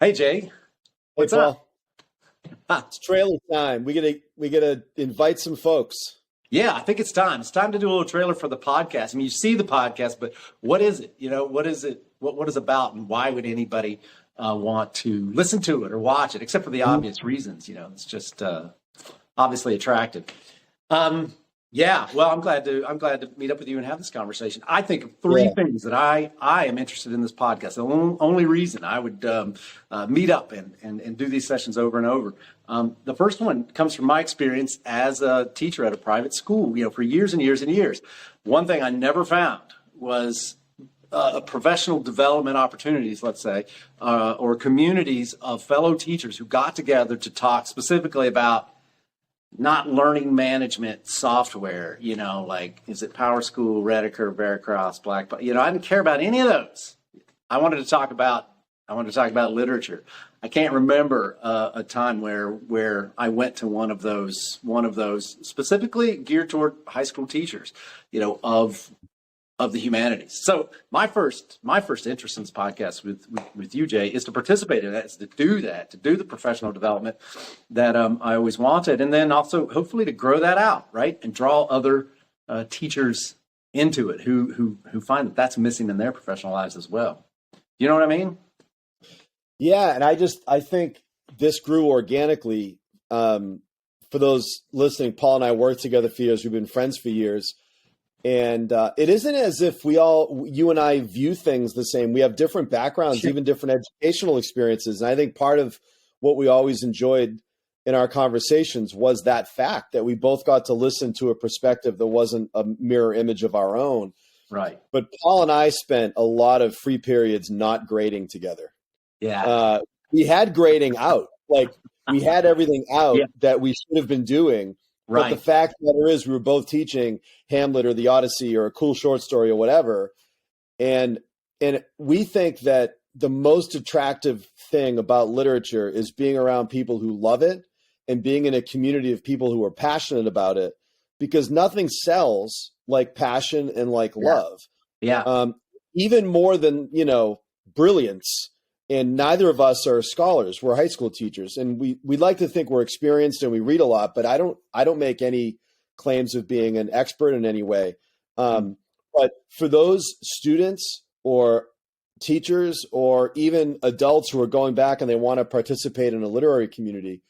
Hey Jay, Hey what's up? Paul, it's trailer time. We gotta invite some folks. Yeah, I think it's time. It's time to do a little trailer for the podcast. I mean, you see the podcast, but what is it? What is it? What is it about, and why would anybody want to listen to it or watch it? Except for the obvious reasons. It's just obviously attractive. Um, yeah, well, I'm glad to meet up with you and have this conversation. I think of three Yeah, things that I am interested in this podcast. The only reason I would meet up and do these sessions over and over. The first one comes from my experience as a teacher at a private school. For years and years and years. One thing I never found was professional development opportunities, let's say, or communities of fellow teachers who got together to talk specifically about not learning management software, like is it PowerSchool, Rediker, Veracross, Blackboard? I didn't care about any of those. I wanted to talk about I wanted to talk about literature. I can't remember a time where I went to one of those specifically geared toward high school teachers, of the humanities. So my first interest in this podcast with you, Jay, is to participate in that, is to do that, to do the professional development that I always wanted, and then also hopefully to grow that out, right, and draw other teachers into it who find that that's missing in their professional lives as well. You know what I mean? yeah, and I think this grew organically. For those listening, Paul and I worked together for years. We've been friends for years, and it isn't as if you and I view things the same. We have different backgrounds, Sure. even different educational experiences, and I think part of what we always enjoyed in our conversations was that fact that we both got to listen to a perspective that wasn't a mirror image of our own. Right. But Paul and I spent a lot of free periods not grading together. Yeah. Uh, we had grading out, like we had everything out Yeah. that we should have been doing. But the Right. fact of the matter is, we were both teaching Hamlet or the Odyssey or a cool short story or whatever, and we think that the most attractive thing about literature is being around people who love it and being in a community of people who are passionate about it, because nothing sells like passion and like Yeah. love, Yeah. um, even more than brilliance. And neither of us are scholars. We're high school teachers, and we like to think we're experienced and we read a lot. But I don't make any claims of being an expert in any way. Um, but for those students or teachers or even adults who are going back and they want to participate in a literary community,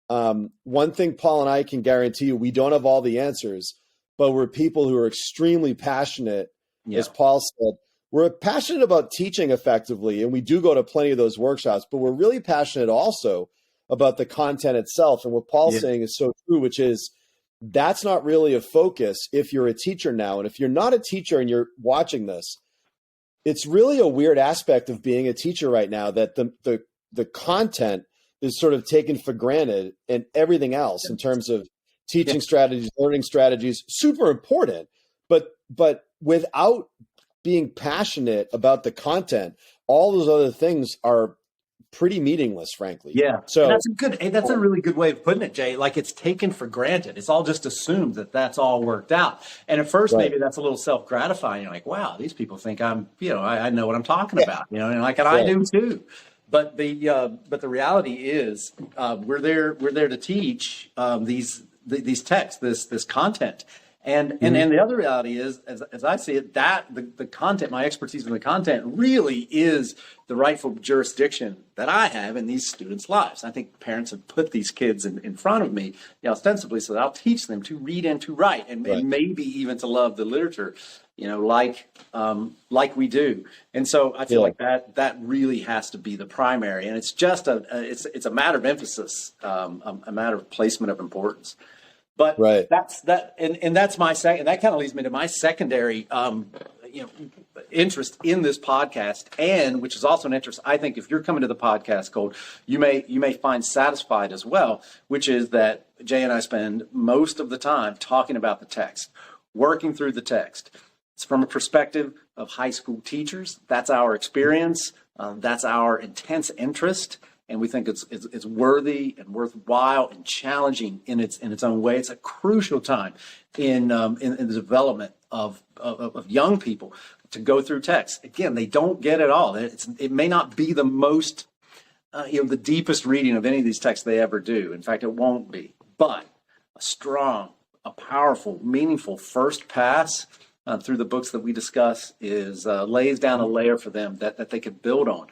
one thing Paul and I can guarantee you: we don't have all the answers, but we're people who are extremely passionate, Yeah. as Paul said. We're passionate about teaching effectively, and we do go to plenty of those workshops, but we're really passionate also about the content itself. And what Paul's Yeah. saying is so true, which is that's not really a focus if you're a teacher now. And if you're not a teacher and you're watching this, it's really a weird aspect of being a teacher right now, that the content is sort of taken for granted, and everything else in terms of Yeah. teaching strategies, learning strategies, super important. But without being passionate about the content, all those other things are pretty meaningless, frankly. Yeah, and So that's a really good way of putting it, Jay. Like it's taken for granted. It's all just assumed that that's all worked out. And at first, right, maybe that's a little self-gratifying. You're like, wow, these people think I know what I'm talking yeah, about, and I right, do too. But the reality is, we're there to teach these texts, this content. And mhm, the other reality is, as I see it, that the content, my expertise in the content, really is the rightful jurisdiction that I have in these students' lives. I think parents have put these kids in front of me, ostensibly, so that I'll teach them to read and to write, right, and maybe even to love the literature, like we do. And so I feel yeah, like that really has to be the primary, and it's just it's a matter of emphasis, a matter of placement of importance. But right, and that's my second. That kind of leads me to my secondary, you know, interest in this podcast, and which is also an interest I think if you're coming to the podcast cold, you may find satisfied as well, which is that Jay and I spend most of the time talking about the text, working through the text. It's from a perspective of high school teachers. That's our experience. That's our intense interest, and we think it's worthy and worthwhile and challenging in its own way. It's a crucial time in the development of young people to go through text. Again, they don't get it all. It may not be the most the deepest reading of any of these texts they ever do. In fact, it won't be. But a strong, a powerful, meaningful first pass through the books that we discuss is lays down a layer for them that they could build on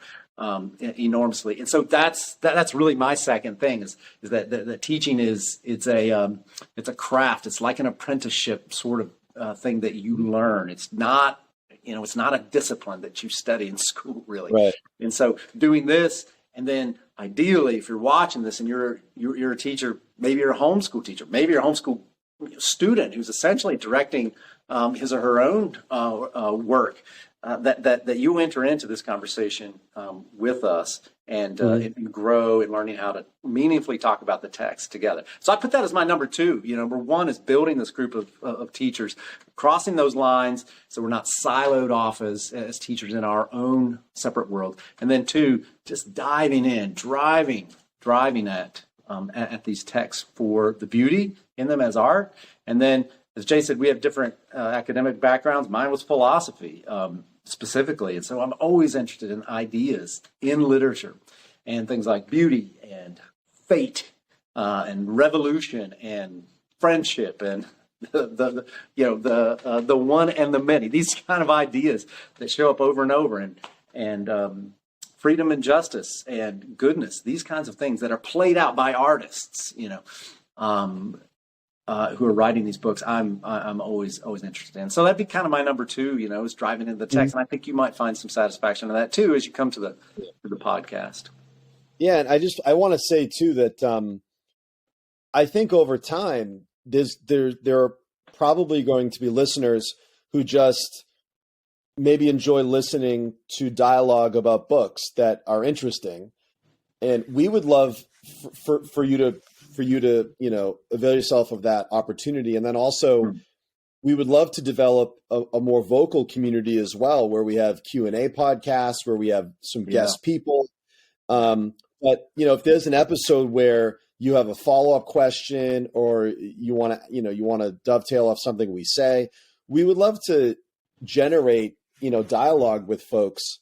enormously. And so that's really my second thing is that the teaching it's a craft. It's like an apprenticeship sort of thing that you learn. It's not it's not a discipline that you study in school really. Right. And so doing this, and then ideally, if you're watching this and you're a teacher, maybe you're a homeschool teacher, maybe you're a homeschool student who's essentially directing his or her own work, that you enter into this conversation with us and grow in learning how to meaningfully talk about the text together. So I put that as my number two. Number one is building this group of teachers, crossing those lines so we're not siloed off as teachers in our own separate world. And then two, just diving in, driving at these texts for the beauty in them as art. And then, as Jay said, we have different academic backgrounds. Mine was philosophy specifically. And so I'm always interested in ideas in literature and things like beauty and fate and revolution and friendship and the one and the many, these kind of ideas that show up over and over, and freedom and justice and goodness, these kinds of things that are played out by artists, who are writing these books. I'm always interested in. So that'd be kind of my number two, is driving into the text. And I think you might find some satisfaction in that too as you come to the podcast. Yeah, and I want to say too that I think over time there are probably going to be listeners who just maybe enjoy listening to dialogue about books that are interesting, and we would love for you to avail yourself of that opportunity. And then also we would love to develop a more vocal community as well, where we have Q&A podcasts, where we have some guest people. But if there's an episode where you have a follow-up question, or you want to dovetail off something we say, we would love to generate, dialogue with folks.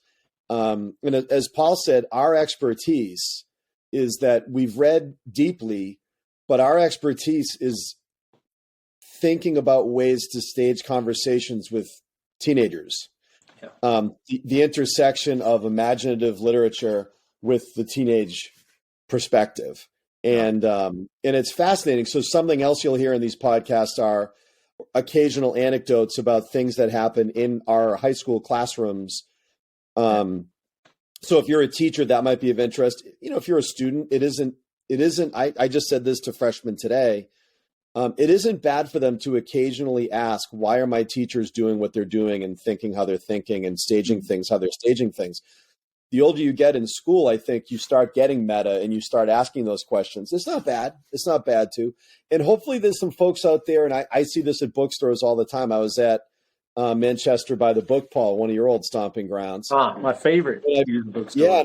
And as Paul said, our expertise is that we've read deeply, but our expertise is thinking about ways to stage conversations with teenagers. Yeah. The intersection of imaginative literature with the teenage perspective. And it's fascinating. So something else you'll hear in these podcasts are occasional anecdotes about things that happen in our high school classrooms. So if you're a teacher, that might be of interest. If you're a student, it isn't, I just said this to freshmen today. It isn't bad for them to occasionally ask, why are my teachers doing what they're doing and thinking how they're thinking and staging things, how they're staging things? The older you get in school, I think you start getting meta and you start asking those questions. It's not bad. It's not bad to. And hopefully there's some folks out there, and I see this at bookstores all the time. I was at Manchester by the Book, Paul, one of your old stomping grounds. My favorite. Yeah,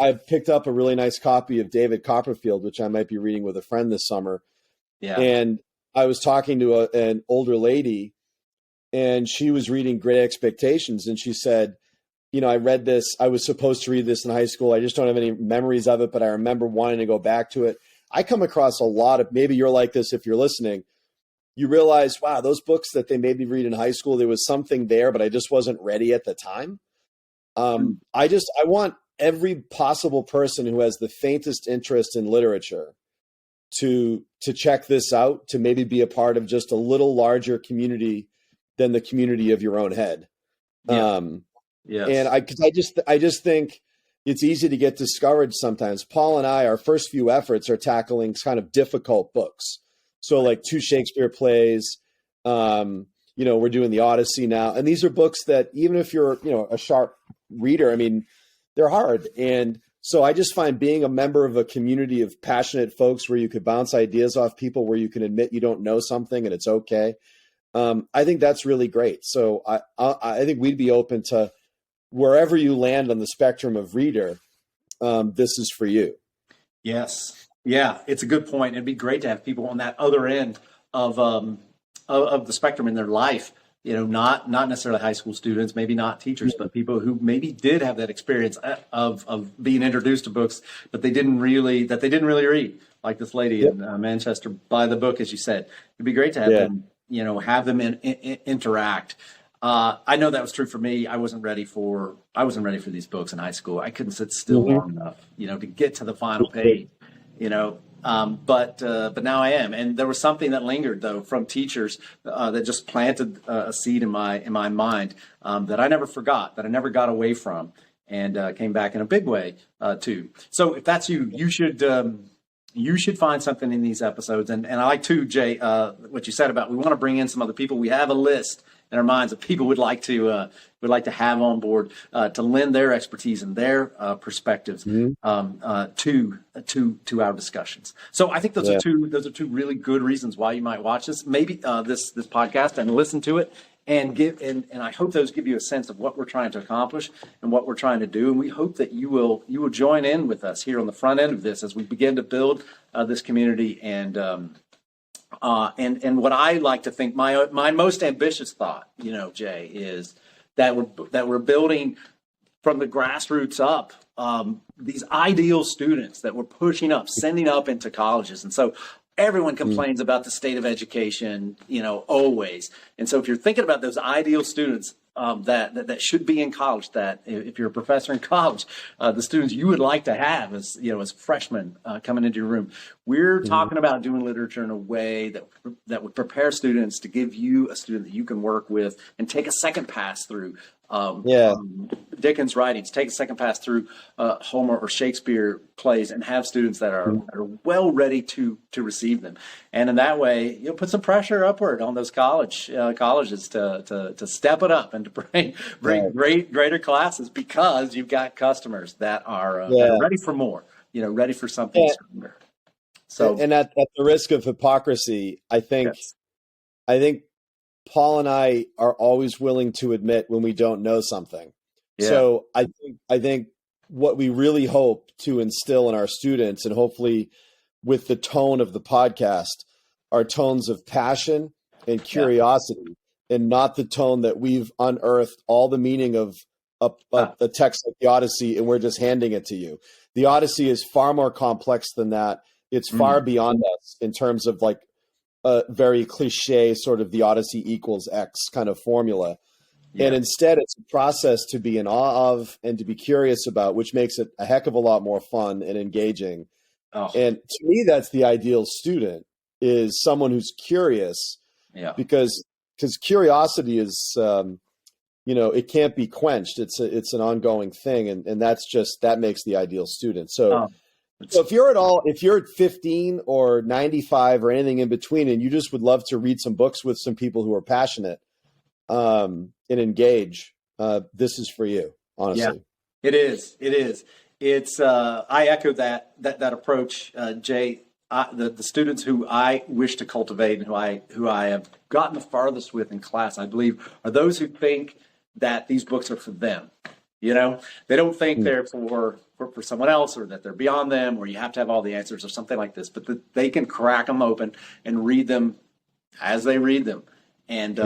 I've picked up a really nice copy of David Copperfield, which I might be reading with a friend this summer. Yeah. And I was talking to an older lady, and she was reading Great Expectations, and she said, I read this. I was supposed to read this in high school. I just don't have any memories of it, but I remember wanting to go back to it. I come across a lot of, maybe you're like this if you're listening, you realize, wow, those books that they made me read in high school, there was something there, but I just wasn't ready at the time. I want every possible person who has the faintest interest in literature to check this out, to maybe be a part of just a little larger community than the community of your own head. Yeah. Yes. And I just think it's easy to get discouraged sometimes. Paul and I, our first few efforts are tackling kind of difficult books. So like 2 Shakespeare plays, we're doing the Odyssey now. And these are books that even if you're, a sharp reader, they're hard. And so I just find being a member of a community of passionate folks where you could bounce ideas off people, where you can admit you don't know something and it's okay. I think that's really great. So I think we'd be open to wherever you land on the spectrum of reader, this is for you. Yes. Yeah, it's a good point. It'd be great to have people on that other end of the spectrum in their life, not necessarily high school students, maybe not teachers, but people who maybe did have that experience of being introduced to books, but they didn't really read, like this lady in Manchester, by the book, as you said. It'd be great to have them, have them interact. I know that was true for me. I wasn't ready for these books in high school. I couldn't sit still long enough, to get to the final page, but now I am. And there was something that lingered though from teachers that just planted a seed in my mind that I never forgot, that I never got away from, and came back in a big way too. So if that's you, you should find something in these episodes. And I like too, Jay, what you said about we want to bring in some other people. We have a list in our minds of people we'd like to have on board to lend their expertise and their perspectives to our discussions. So I think those are two really good reasons why you might watch this, maybe this podcast, and listen to it, and I hope those give you a sense of what we're trying to accomplish and what we're trying to do. And we hope that you will join in with us here on the front end of this as we begin to build this community. And what I like to think, my most ambitious thought, Jay, is that we're building from the grassroots up these ideal students that we're pushing up, sending up into colleges. And so everyone complains about the state of education, always. And so if you're thinking about those ideal students that should be in college, that if you're a professor in college, the students you would like to have as freshmen coming into your room, we're talking about doing literature in a way that would prepare students to give you a student that you can work with and take a second pass through Dickens' writings, take a second pass through Homer or Shakespeare plays, and have students that are well ready to receive them. And in that way, you'll put some pressure upward on those colleges to step it up and to bring greater classes, because you've got customers that are ready for more, ready for something stronger. So, and at the risk of hypocrisy, I think Paul and I are always willing to admit when we don't know something. Yeah. So I think what we really hope to instill in our students, and hopefully with the tone of the podcast, are tones of passion and curiosity, and not the tone that we've unearthed all the meaning of a text like the Odyssey and we're just handing it to you. The Odyssey is far more complex than that. It's far beyond us in terms of like a very cliche sort of the Odyssey equals X kind of formula. Yeah. And instead it's a process to be in awe of and to be curious about, which makes it a heck of a lot more fun and engaging. Oh. And to me, that's the ideal student, is someone who's curious, because curiosity is, it can't be quenched. It's an ongoing thing. And that makes the ideal student. So, So if you're 15 or 95 or anything in between, and you just would love to read some books with some people who are passionate and engage, this is for you, honestly. Yeah, it is. It's I echo that approach, Jay. The students who I wish to cultivate and who I have gotten the farthest with in class, I believe, are those who think that these books are for them. They don't think they're for someone else, or that they're beyond them, or you have to have all the answers or something like this, but that they can crack them open and read them as they read them, and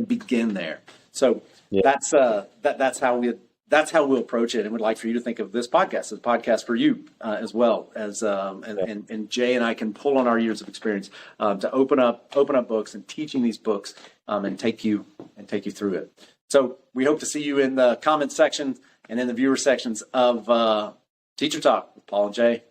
begin there. So that's how we'll approach it, and would like for you to think of this podcast as a podcast for you as well as and Jay and I can pull on our years of experience to open up books and teaching these books and take you through it. So we hope to see you in the comment section and in the viewer sections of Teacher Talk with Paul and Jay.